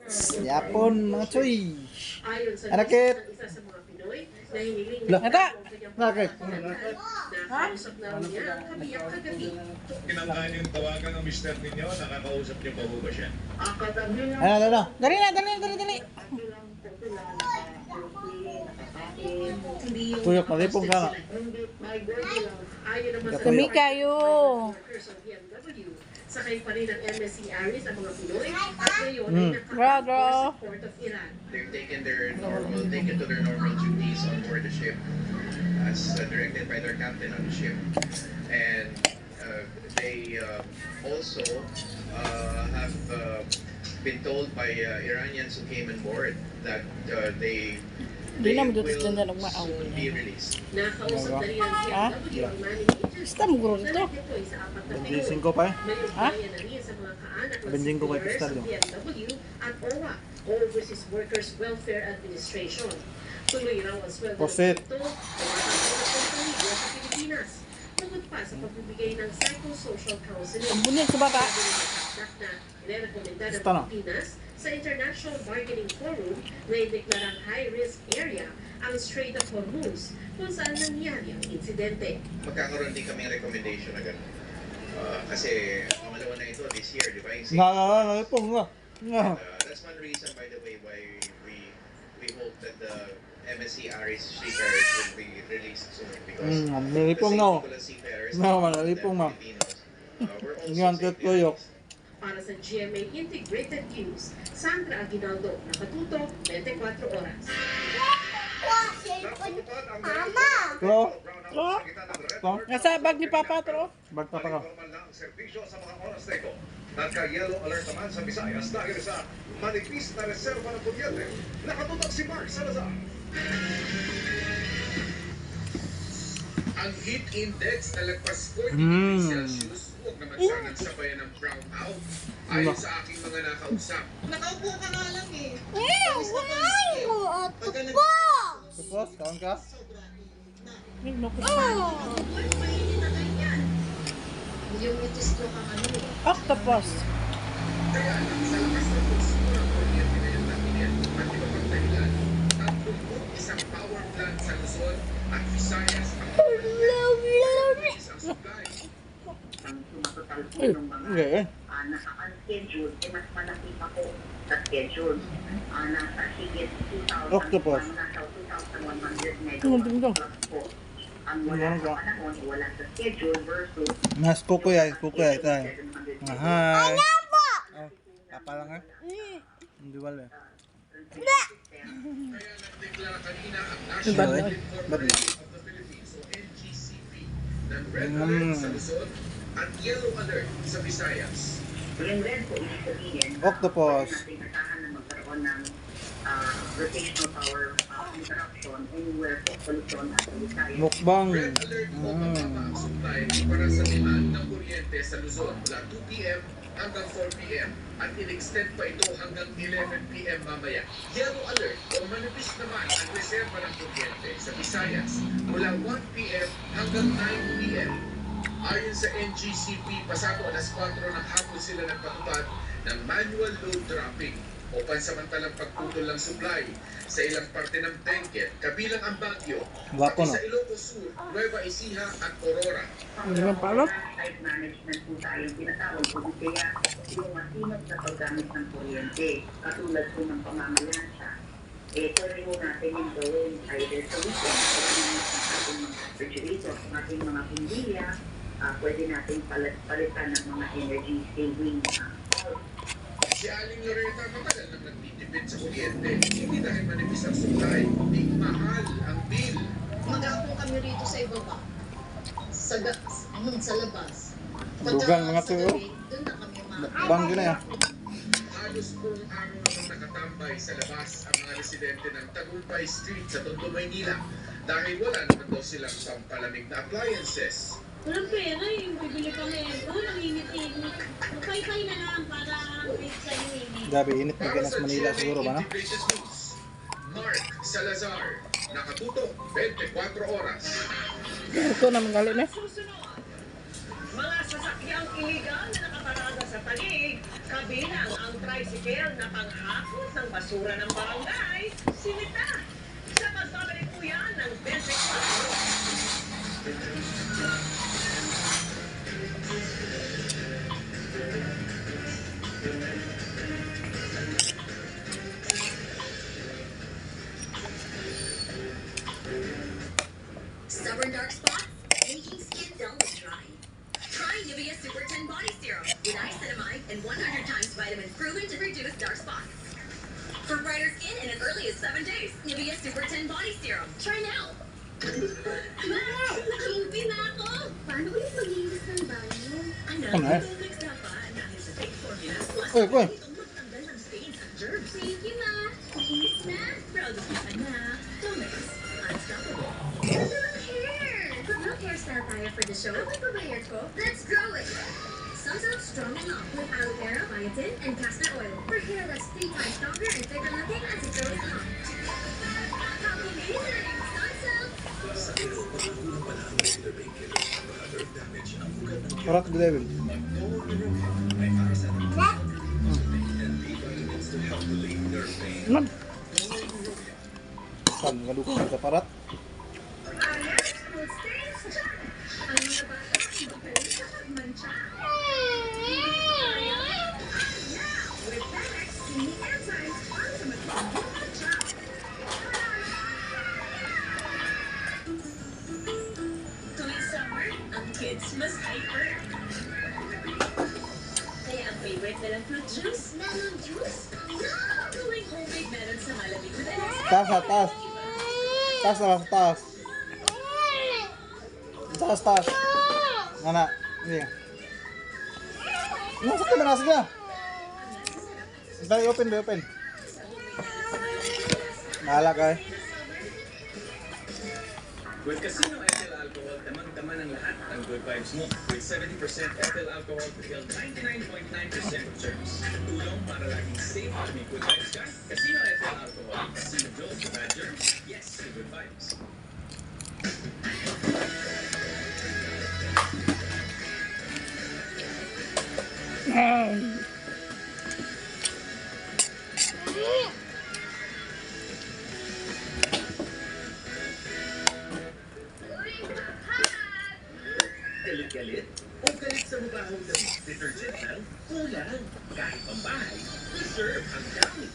Yapon, mga choy. Anakit. Nata. Nakit. Kinakain yung tawagan ng mister ninyo, nakakausap niyo pa ba siya? Ano. Dali. Tuyok, malipong ka na. Kami kayo. Sakay pa rin ng MSC Aris ang mga Pinoy at ngayon ay Brother. support of Iran. They've taken to their normal duties on board the ship as directed by their captain on the ship. And they also have been told by Iranians who came on board that they naman will dito ganda ng maaw. soon be released. Nakausap na rin ang DFW ang managers. Basta mo guro dito. Bendising ko pa eh. Ha? Bending ko kay Crystal yun. DFW at OWA, Overseas Workers Welfare Administration. Tuloy raw ang sweldo Proceed. ng ito sa Pilipinas. Tungkol pa sa pagbibigay ng psychosocial counseling. Ang bunit sa bata. Na nirekomenda ng Basta na. Pilipinas sa International Bargaining Forum na ideklarang high-risk area ang Strait of Hormuz kung saan nangyari ang insidente. Magkakaroon din kami recommendation na gano'n. Kasi pangalawa na ito this year, di ba? Nalipong nga. That's one reason, by the way, why we hope that the MSC Aris seafarers will be released soon because Nalipong na. the seafarers, Nalipong na. were also Yan, safely tuyok. released. Para sa GMA Integrated News, Sandra Aguinaldo, nakatuto 24 oras. Tro. Nasa bag ni Papa, tro. Bag pa ka. Normal na ang serbisyo sa mga oras na ito. Nagka-yellow alert naman sa Visayas dahil sa manipis na reserva ng kuryente. Nakatutok si Mark Salazar. Ang heat index na lagpas 40 degrees Celsius, huwag naman sanang sabayan ng brown out. Ayon sa aking mga nakausap. Nakaupo ka nga lang eh. Tapos, kaon ka? Yung itis ko kang ano eh. Octopus. Kaya lang sa lakas ng konsumo ng kuryente ngayong natin at iba pang dahilan, 31 power plant sa Luzon at Visayas ang ang supply. Ang sumatotal po ng mga naka-unscheduled, mas malaki pa po sa schedule. Nasa higit 2,000, Octopus. nasa 2,100 Tung. megawatts plus po. Ang wala sa panahon, wala sa schedule versus Mas kukuya tayo. 700 Hi. Papa lang ha? Hindi wala. Kaya nagdeklara kanina ang National Grid Corporation of the Philippines o NGCP ng red alert sa Luzon at yellow alert sa Visayas. yung red po, ibig sabihin, Octopus. natin asahan na magkaroon ng rotational power interruption anywhere po sa Luzon at sa Visayas. Mukbang. Red alert o mababa ang supply para sa demand ng kuryente sa Luzon mula 2 p.m. hanggang 4 p.m. at in-extend pa ito hanggang 11 p.m. mamaya. Yellow alert o manipis naman ang reserva ng kuryente sa Visayas mula 1 p.m. hanggang 9 p.m. Ayon sa NGCP, pasado alas 4 ng hapon sila nagpatupad ng manual load dropping o pansamantalang pagputol ng supply sa ilang parte ng Benguet, kabilang ang Baguio, Guwapo, pati no? sa Ilocos Sur, Nueva Ecija at Aurora. Hindi man palot. Site management po tayong tinatawag po, kaya yung masinag na paggamit ng kuryente, katulad po ng pamamalansya, pwede mo natin yung gawin either sa weekend, paggamit ng ating mga refrigerator, ng ating mga pindilya, pwede natin palitan ng mga energy saving Si Aling Loretta matagal nang nagtitipid sa kuryente, hindi dahil manipis ang supply, hindi mahal ang bill. Mag-aapong kami rito sa ibaba. Sa labas. Dugang mga Sa tuyo. gabi, doon na kami Mukbang yun na yan. Halos buong araw namang nakatambay sa labas ang mga residente ng Tagumpay Street sa Tondo, Maynila dahil wala naman daw silang pampalamig na appliances. Walang pera eh, bibili kami. Nanginit-init. Magpay-pay na lang para sa init. Gabi, init na ganas Manila siguro ba na? Integrated News, Mark Salazar, nakatutok 24 oras. Ito naman galing eh. Susunod, mga sasakyang iligal na nakaparada sa talig Kabilang ang tricycle na panghakot ng basura ng barangay, sinita. Sa pagbabalik po yan ng 24. Stubborn dark spots? Making skin dull and dry? Try Nivea Super 10 Body Serum with niacinamide and 100 times vitamin proven to reduce dark spots. For brighter skin in as early as 7 days, Nivea Super 10 Body Serum. Try now! Mas, nakauwi na ako. Paano ulit maglinis ng banyo? Ano eh? Mix na pa dahil sa fake formula plus Uy, uy. itong magtanggal ng stains at germs. Thank you, ma. Linis na. Proud of you, anak. Domix. Unstoppable. Ganda ng hair. Mag hairstyle tayo for the show. Ano ba ba hair ko? Let's grow it. Sunsilk Strong and Long with aloe vera, biotin, and castor oil for hair that's 3 times stronger and thicker looking as it grows long. Amazing! Sunsilk! Parat the devil. Ano? Saan nga lupa sa parat? Ayan, food stains check. Ang mga bata, magaling sa pagmantsa. With Pemex, hindi enzymes para sa magpapagmantsa. Tuwing summer, ang kids mas hyper. Kaya ang favorite nilang fruit juice, Melon juice? tuwing homemade meron sa malamig na dalas. Taas ha, taas. Taas na, taas. Taas, taas. Nana, hindi. Nasakit na, nasakit na. Dali, open, dali, open. Mahala ka eh. With Casino Ethyl Alcohol, damang-dama ng lahat ang good vibes mo. With 70% ethyl alcohol to kill 99.9% of germs. Tulong para laging safe at may good vibes ka. Casino Ethyl Alcohol. Casino Joe, bad germs. Yes, to good vibes. Galit-galit? O galit sa mukha ng detergent lang? Kulang. Kahit pambahay, deserve ang gamit.